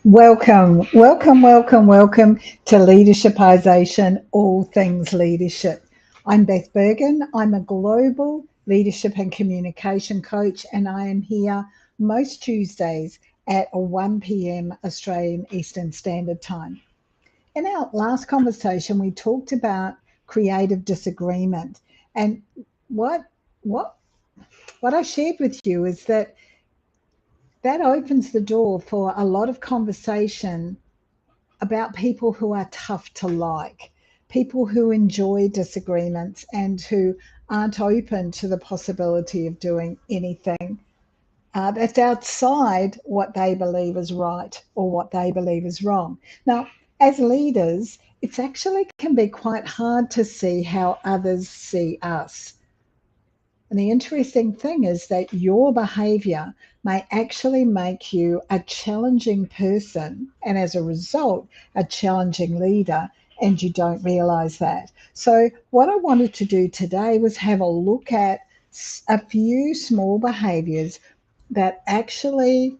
Welcome, welcome, welcome, welcome to Leadershipisation, all things leadership. I'm Beth Bergen. I'm a global leadership and communication coach, and I am here most Tuesdays at 1 p.m. Australian Eastern Standard Time. In our last conversation, we talked about creative disagreement, and what what what I shared with you is that opens the door for a lot of conversation about people who are tough to like, people who enjoy disagreements and who aren't open to the possibility of doing anything that's outside what they believe is right or what they believe is wrong. Now, as leaders, it's actually can be quite hard to see how others see us. And the interesting thing is that your behavior may actually make you a challenging person, and as a result, a challenging leader, and you don't realize that. So, what I wanted to do today was have a look at a few small behaviors that actually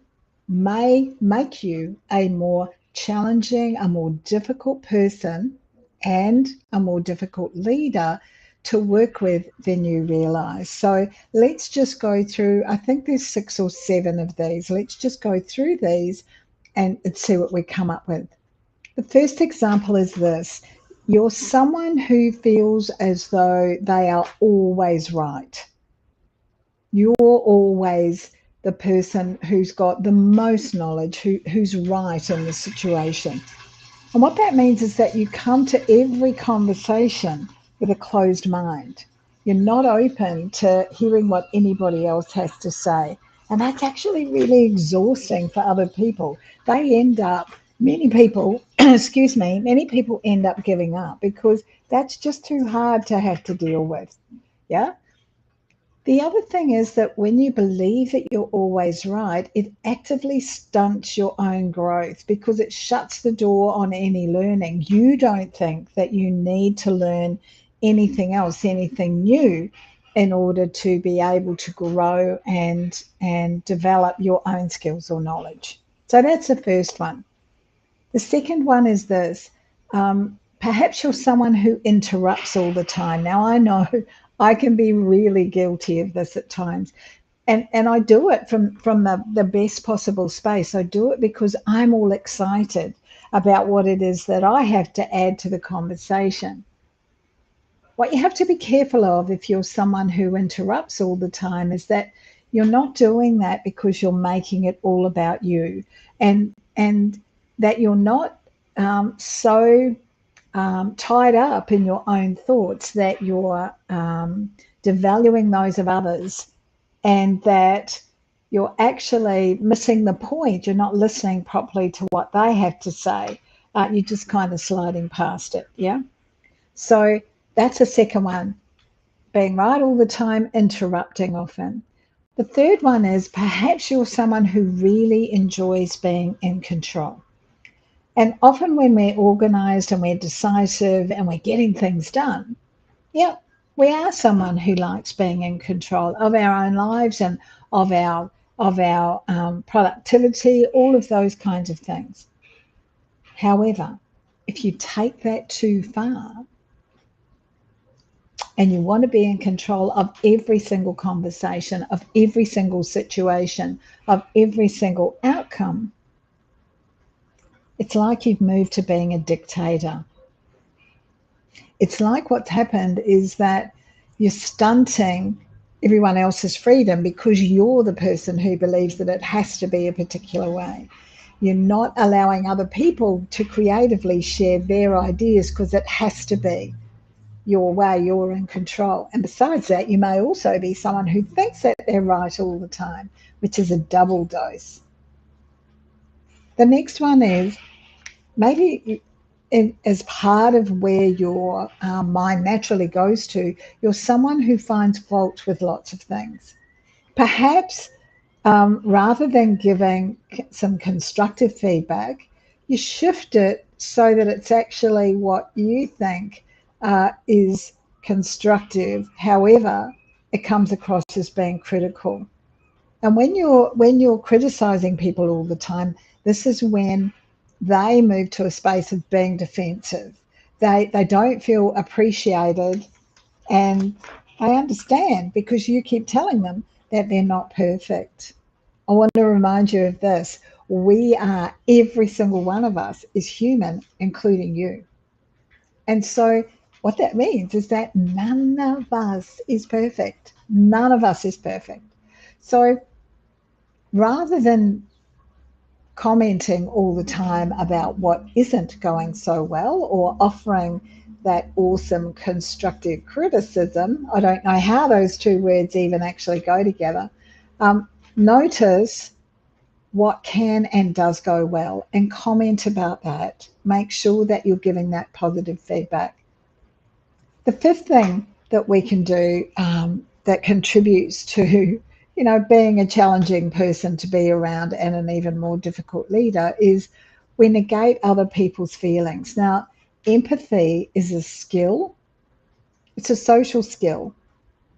may make you a more challenging, a more difficult person, and a more difficult leader to work with than you realize. So let's just go through, I think there's 6 or 7 of these. Let's just go through these and see what we come up with. The first example is this. You're someone who feels as though they are always right. You're always the person who's got the most knowledge, who's right in the situation. And what that means is that you come to every conversation with a closed mind. You're not open to hearing what anybody else has to say. And that's actually really exhausting for other people. They end up, many people, many people end up giving up because that's just too hard to have to deal with. Yeah. The other thing is that when you believe that you're always right, it actively stunts your own growth because it shuts the door on any learning. You don't think that you need to learn anything else, anything new, in order to be able to grow and develop your own skills or knowledge. So that's the first one. The second one is this. Perhaps you're someone who interrupts all the time. Now, I know I can be really guilty of this at times. And I do it from the best possible space. I do it because I'm all excited about what it is that I have to add to the conversation. What you have to be careful of if you're someone who interrupts all the time is that you're not doing that because you're making it all about you, and that you're not so tied up in your own thoughts that you're devaluing those of others, and that you're actually missing the point. You're not listening properly to what they have to say. You're just kind of sliding past it. Yeah. So that's the second one. Being right all the time, interrupting often. The third one is perhaps you're someone who really enjoys being in control. And often when we're organized and we're decisive and we're getting things done, yeah, we are someone who likes being in control of our own lives and of our productivity, all of those kinds of things. However, if you take that too far and you want to be in control of every single conversation, of every single situation, of every single outcome, it's like you've moved to being a dictator. It's like what's happened is that you're stunting everyone else's freedom because you're the person who believes that it has to be a particular way. You're not allowing other people to creatively share their ideas because it has to be your way, you're in control. And besides that, you may also be someone who thinks that they're right all the time, which is a double dose. The next one is maybe as part of where your mind naturally goes to, you're someone who finds fault with lots of things. Perhaps rather than giving some constructive feedback, you shift it so that it's actually what you think is constructive. However, it comes across as being critical. And when you're criticizing people all the time, This is when they move to a space of being defensive. They don't feel appreciated, and I understand because you keep telling them that they're not perfect. I want to remind you of this. Every single one of us is human, including you. And so what that means is that none of us is perfect. None of us is perfect. So rather than commenting all the time about what isn't going so well or offering that awesome constructive criticism, I don't know how those two words even actually go together, notice what can and does go well and comment about that. Make sure that you're giving that positive feedback. The fifth thing that we can do that contributes to being a challenging person to be around and an even more difficult leader is we negate other people's feelings. Now, empathy is a skill. It's a social skill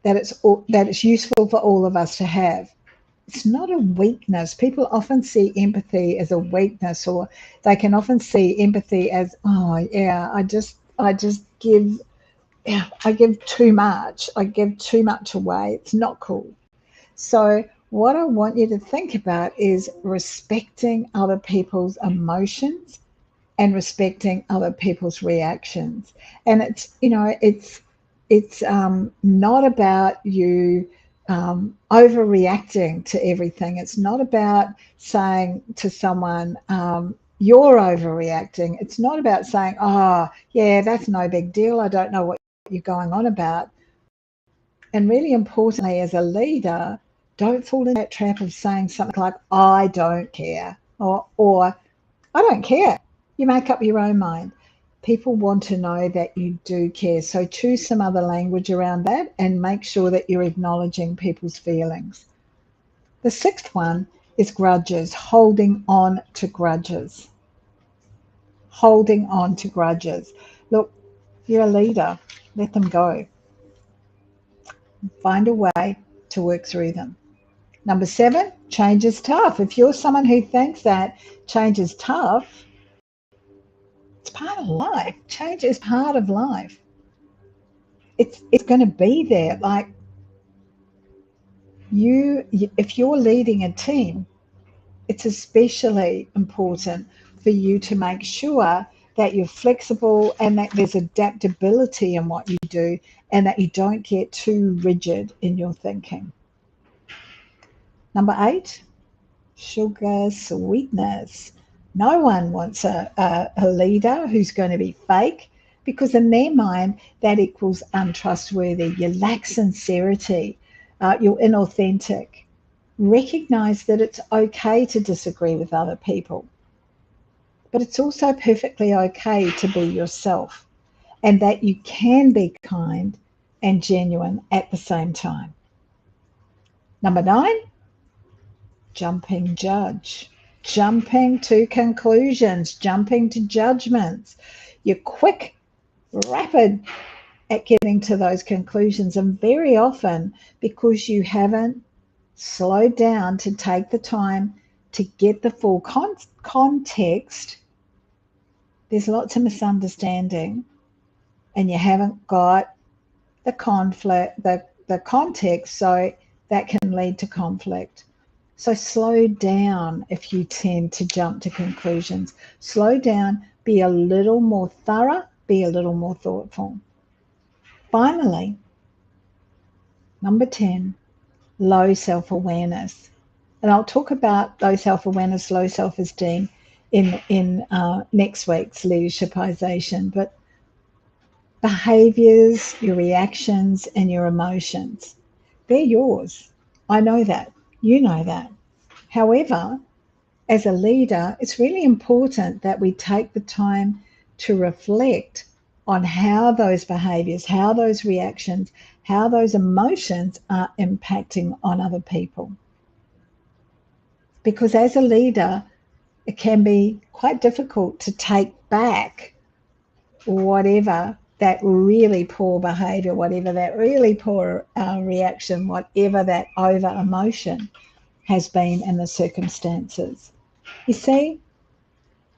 that it's useful for all of us to have. It's not a weakness. People often see empathy as a weakness, or they can often see empathy as, oh yeah, I just give, yeah, I give too much. I give too much away. It's not cool. So what I want you to think about is respecting other people's emotions and respecting other people's reactions. And it's not about you overreacting to everything. It's not about saying to someone, you're overreacting. It's not about saying, oh, yeah, that's no big deal. I don't know what you're going on about. And really importantly, as a leader, don't fall into that trap of saying something like, I don't care, or I don't care. You make up your own mind. People want to know that you do care. So choose some other language around that and make sure that you're acknowledging people's feelings. The sixth one is grudges, holding on to grudges. Holding on to grudges. Look, you're a leader. Let them go. Find a way to work through them. Number 7, change is tough. If you're someone who thinks that change is tough, it's part of life. Change is part of life. It's going to be there. Like if you're leading a team, it's especially important for you to make sure that you're flexible and that there's adaptability in what you do and that you don't get too rigid in your thinking. Number 8, sugar sweetness. No one wants a leader who's going to be fake, because in their mind that equals untrustworthy. You lack sincerity. You're inauthentic. Recognize that it's okay to disagree with other people, but it's also perfectly okay to be yourself, and that you can be kind and genuine at the same time. Number 9, jumping judge. Jumping to conclusions, jumping to judgments. You're quick, rapid at getting to those conclusions, and very often because you haven't slowed down to take the time to get the full context, there's lots of misunderstanding, and you haven't got the conflict, the context, so that can lead to conflict. So slow down if you tend to jump to conclusions. Slow down, be a little more thorough, be a little more thoughtful. Finally, number 10, low self-awareness. And I'll talk about low self-awareness, low self-esteem in next week's Leadershipisation. But behaviours, your reactions, and your emotions, they're yours. I know that. You know that. However, as a leader, it's really important that we take the time to reflect on how those behaviours, how those reactions, how those emotions are impacting on other people. Because as a leader, it can be quite difficult to take back whatever that really poor behaviour, whatever that really poor reaction, whatever that over emotion has been in the circumstances. You see,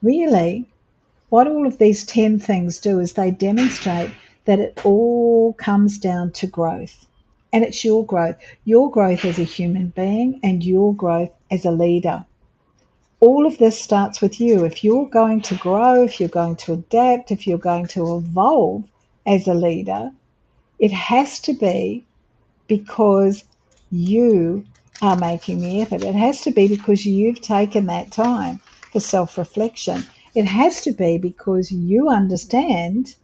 really, what all of these 10 things do is they demonstrate that it all comes down to growth. And it's your growth as a human being and your growth as a leader. All of this starts with you. If you're going to grow, if you're going to adapt, if you're going to evolve as a leader, it has to be because you are making the effort. It has to be because you've taken that time for self-reflection. It has to be because you understand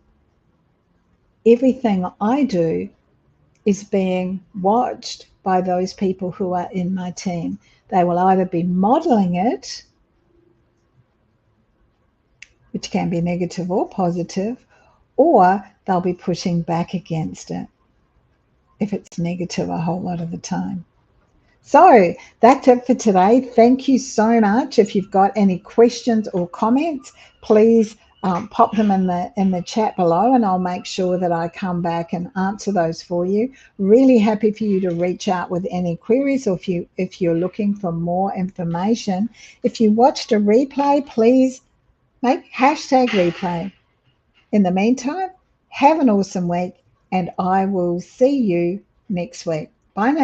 everything I do is being watched by those people who are in my team. They will either be modeling it, which can be negative or positive, or they'll be pushing back against it if it's negative a whole lot of the time. So that's it for today. Thank you so much. If you've got any questions or comments, please pop them in the chat below, and I'll make sure that I come back and answer those for you. Really happy for you to reach out with any queries, or if you're looking for more information. If you watched a replay, please make #replay. In the meantime, have an awesome week, and I will see you next week. Bye now.